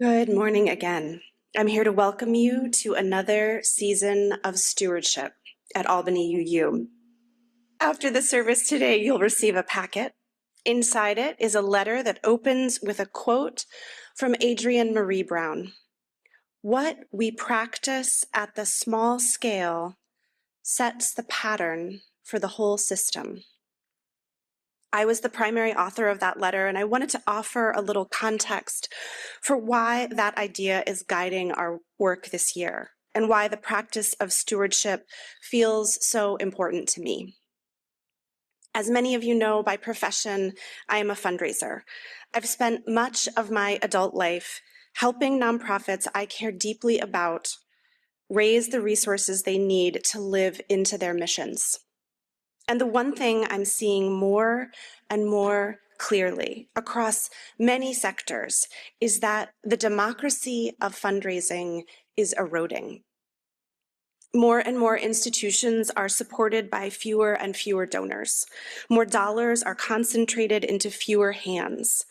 Good morning again. I'm here to welcome you to another season of stewardship at Albany UU. After the service today, you'll receive a packet. Inside it is a letter that opens with a quote from Adrienne Marie Brown. What we practice at the small scale sets the pattern for the whole system. I was the primary author of that letter, and I wanted to offer a little context for why that idea is guiding our work this year and why the practice of stewardship feels so important to me. As many of you know, by profession, I am a fundraiser. I've spent much of my adult life helping nonprofits I care deeply about raise the resources they need to live into their missions. And the one thing I'm seeing more and more clearly across many sectors is that the democracy of fundraising is eroding. More and more institutions are supported by fewer and fewer donors. More dollars are concentrated into fewer hands.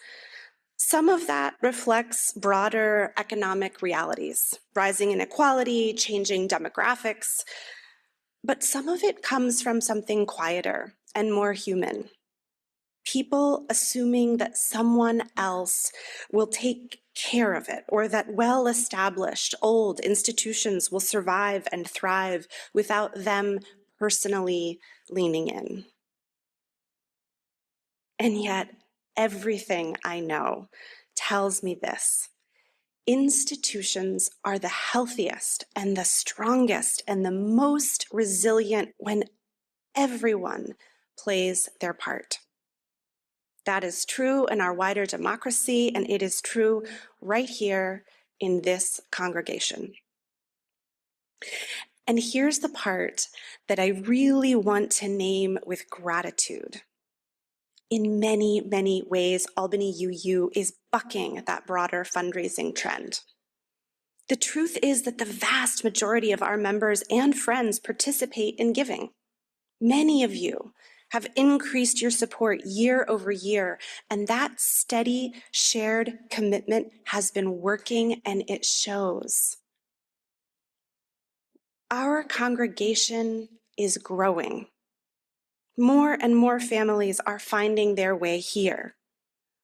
Some of that reflects broader economic realities, rising inequality, changing demographics, but some of it comes from something quieter and more human. People assuming that someone else will take care of it, or that well-established old institutions will survive and thrive without them personally leaning in. And yet, everything I know tells me this. Institutions are the healthiest and the strongest and the most resilient when everyone plays their part. That is true in our wider democracy, and it is true right here in this congregation. And here's the part that I really want to name with gratitude. In many, many ways, Albany UU is bucking that broader fundraising trend. The truth is that the vast majority of our members and friends participate in giving. Many of you have increased your support year over year, and that steady, shared commitment has been working, and it shows. Our congregation is growing. More and more families are finding their way here.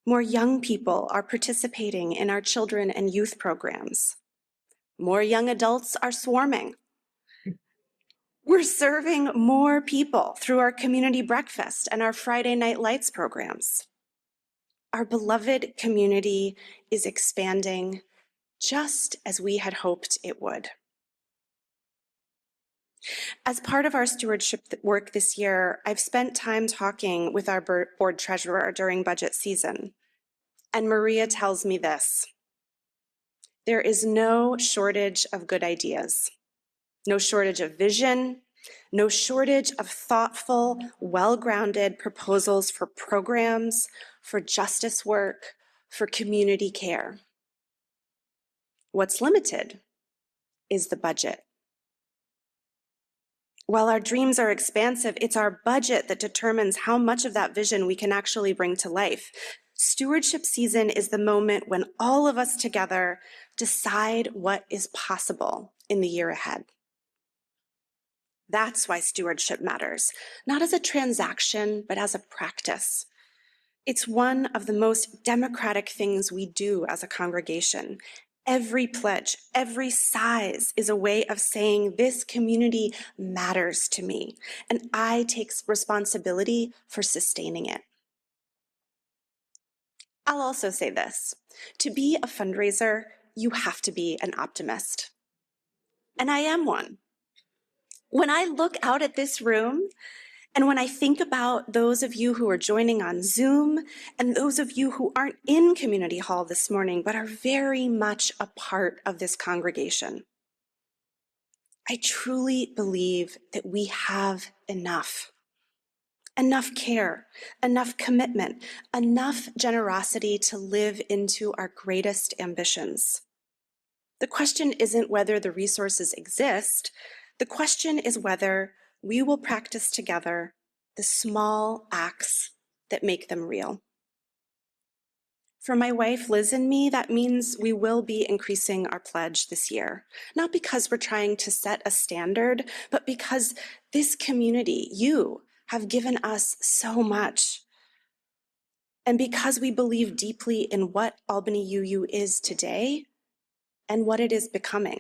More young people are participating in our children and youth programs. More young adults are swarming. We're serving more people through our community breakfast and our Friday Night Lights programs. Our beloved community is expanding just as we had hoped it would. As part of our stewardship work this year, I've spent time talking with our board treasurer during budget season. And Maria tells me this: there is no shortage of good ideas, no shortage of vision, no shortage of thoughtful, well-grounded proposals for programs, for justice work, for community care. What's limited is the budget. While our dreams are expansive, it's our budget that determines how much of that vision we can actually bring to life. Stewardship season is the moment when all of us together decide what is possible in the year ahead. That's why stewardship matters, not as a transaction, but as a practice. It's one of the most democratic things we do as a congregation. Every pledge, every size is a way of saying this community matters to me, and I take responsibility for sustaining it. I'll also say this: to be a fundraiser, you have to be an optimist. And I am one. When I look out at this room, and when I think about those of you who are joining on Zoom, and those of you who aren't in Community Hall this morning, but are very much a part of this congregation, I truly believe that we have enough. Enough care, enough commitment, enough generosity to live into our greatest ambitions. The question isn't whether the resources exist. The question is whether we will practice together the small acts that make them real. For my wife, Liz, and me, that means we will be increasing our pledge this year. Not because we're trying to set a standard, but because this community, you, have given us so much. And because we believe deeply in what Albany UU is today and what it is becoming.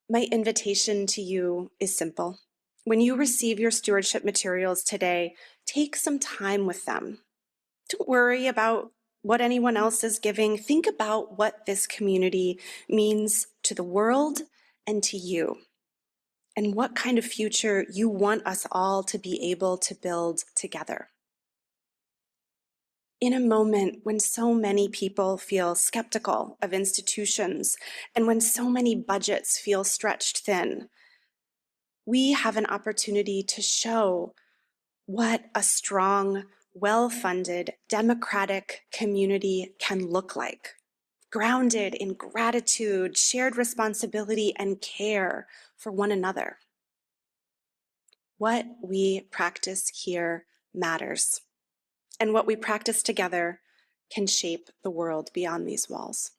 My invitation to you is simple. When you receive your stewardship materials today, take some time with them. Don't worry about what anyone else is giving. Think about what this community means to the world and to you, and what kind of future you want us all to be able to build together. In a moment when so many people feel skeptical of institutions and when so many budgets feel stretched thin, we have an opportunity to show what a strong, well-funded, democratic community can look like, grounded in gratitude, shared responsibility, and care for one another. What we practice here matters, and what we practice together can shape the world beyond these walls.